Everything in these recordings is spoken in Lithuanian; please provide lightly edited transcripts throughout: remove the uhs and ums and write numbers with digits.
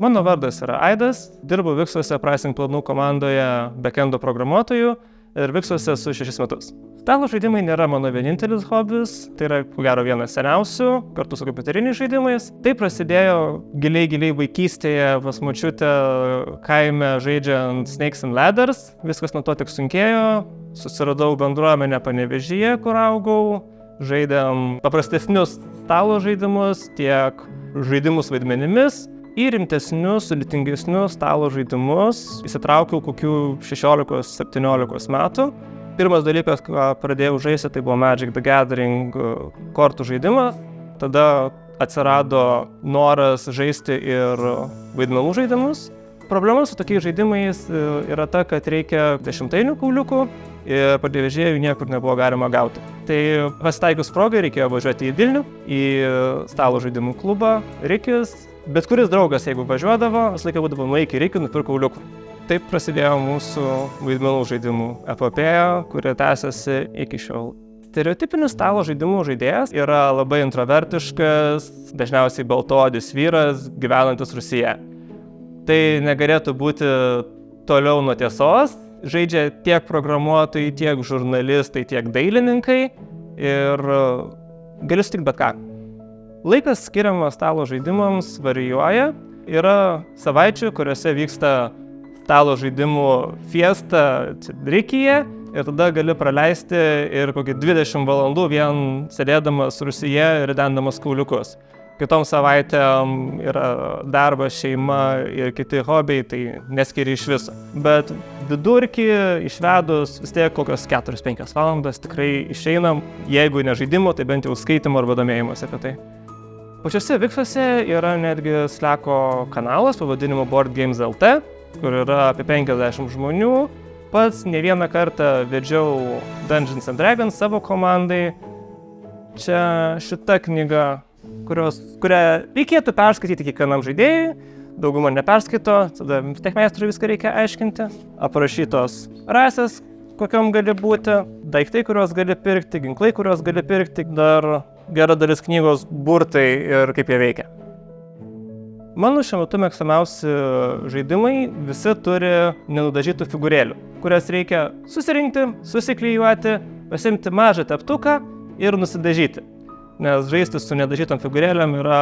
Mano vardas yra Aidas, dirbu Viksuose pricing planų komandoje backendo programuotojų ir Viksuose esu 6 metus. Stalo žaidimai nėra mano vienintelis hobis, tai yra, ko gero, vienas seniausių, kartu su kompiuteriniais žaidimais. Tai prasidėjo giliai vaikystėje pas močiutę kaime žaidžiant Snakes and Ladders. Viskas nuo to tik sunkėjo. Susiradau bendruomenę Panevėžyje, kur augau. Žaidėm paprastesnius stalo žaidimus, tiek žaidimus vaidmenimis. Į rimtesnius, sudėtingesnius stalo žaidimus įsitraukiau kokių 16-17 metų. Pirmas dalykas, ką pradėjau žaisti, tai buvo Magic the Gathering kortų žaidimas. Tada atsirado noras žaisti ir vaidmenų žaidimus. Problema su tokiais žaidimais yra ta, kad reikia 10 kauliukų ir Panevėžyje jų niekur nebuvo galima gauti. Tai pasitaikius progai reikėjo važiuoti į Vilnių, į stalo žaidimų klubą Rikis. Bet kuris draugas, jeigu važiuodavo, visą laiką būdavo nueik į Rikį, nupirk kauliukų. Taip prasidėjo mūsų vaidmenų žaidimų epopėja, kuri tęsiasi iki šiol. Stereotipinis stalo žaidimų žaidėjas yra labai introvertiškas, dažniausiai baltaodis vyras, gyvenantis Rusijoje. Tai negalėtų būti toliau nuo tiesos. Žaidžia tiek programuotojai, tiek žurnalistai, tiek dailininkai ir gali sutikti bet ką. Laikas skiriamas stalo žaidimams varijuoja. Yra savaičių, kuriuose vyksta stalo žaidimų fiesta Rikyje ir tada gali praleisti ir kokį 20 valandų vien sėdėdamas Rusijoje ir ridendamas kauliukus. Kitom savaitėm yra darbas, šeima ir kiti hobiai, tai neskiri iš viso. Bet vidurkį išvedus vis tiek kokios 4-5 valandas tikrai išeinam, jeigu ne žaidimo, tai bent jau skaitimo arba domėjimas apie tai. Pačiuose Viksuose yra netgi Slacko kanalas pavadinimu Board Games LT, kur yra apie 50 žmonių. Pats ne vieną kartą vedžiau Dungeons & Dragons savo komandai. Čia šita knyga, kurią reikėtų perskaityti kiekvienam žaidėjui. Dauguma neperskaito, tada techmeistrui viską reikia aiškinti. Aprašytos rasės, kokiom gali būti, daiktai, kuriuos gali pirkti, ginklai, kuriuos gali pirkti, dar gera dalis knygos burtai ir kaip jie veikia. Mano šiuo metu mėgstamiausi žaidimai visi turi nenudažytų figūrėlių, kurias reikia susirinkti, susiklijuoti, pasimti mažą teptuką ir nusidažyti, nes žaisti su nedažytom figūrėlėm yra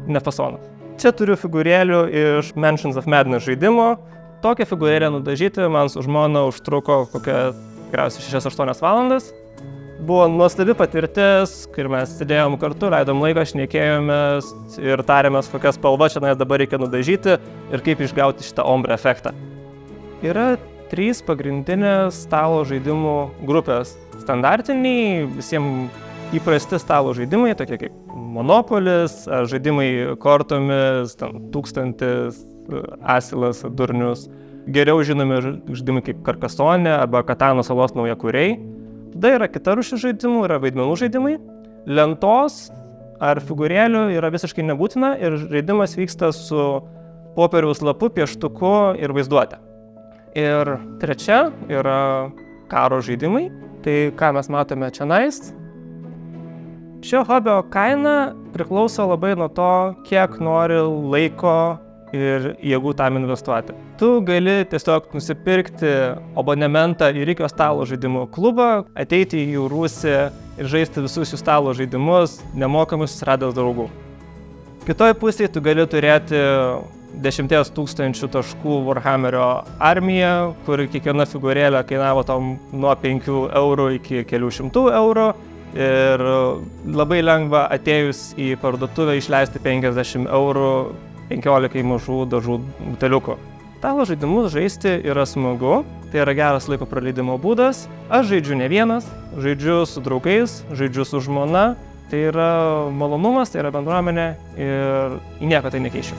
nefasonas. Čia turiu figūrėlių iš Mansions of Madness žaidimo. Tokią figūrėlę nudažyti man su žmona užtruko kokias tikriausiai 6-8 valandas. Buvo nuostabi patirtis, kai mes sėdėjom kartu, leidom laiką, šnekėjomės ir tarėmės, kokią spalvą čia dabar reikia nudažyti ir kaip išgauti šitą ombre efektą. Yra 3 pagrindinės stalo žaidimų grupės. Standartiniai, visiems įprasti stalo žaidimai, tokie kaip Monopolis, žaidimai kortomis, 1000, Asilas, Durnius. Geriau žinomi žaidimai kaip Carcassonne arba Katano salos naujakuriai. Tada yra kita rūšis žaidimų, yra vaidmenų žaidimai. Lentos ar figūrėlių yra visiškai nebūtina ir žaidimas vyksta su popieriaus lapu, pieštuku ir vaizduote. Ir trečia yra karo žaidimai. Tai ką mes matome čionais. Šio hobio kaina priklauso labai nuo to, kiek nori laiko ir jėgų tam investuoti. Tu gali tiesiog nusipirkti abonementą į Rikio stalo žaidimų klubą, ateiti į jų rūsį ir žaisti visus jų stalo žaidimus, nemokamai susiradęs draugų. Kitoj pusėje tu gali turėti 10 000 taškų Warhammerio armiją, kur kiekviena figūrėlė kainavo tom nuo 5 eurų iki kelių šimtų eurų. Ir labai lengva atėjus į parduotuvę išleisti 50 eurų 15 mažų dažų buteliukų. Stalo žaidimus žaisti yra smagu, tai yra geras laiko praleidimo būdas. Aš žaidžiu ne vienas, žaidžiu su draugais, žaidžiu su žmona. Tai yra malonumas, tai yra bendruomenė ir į nieką tai nekeičiu.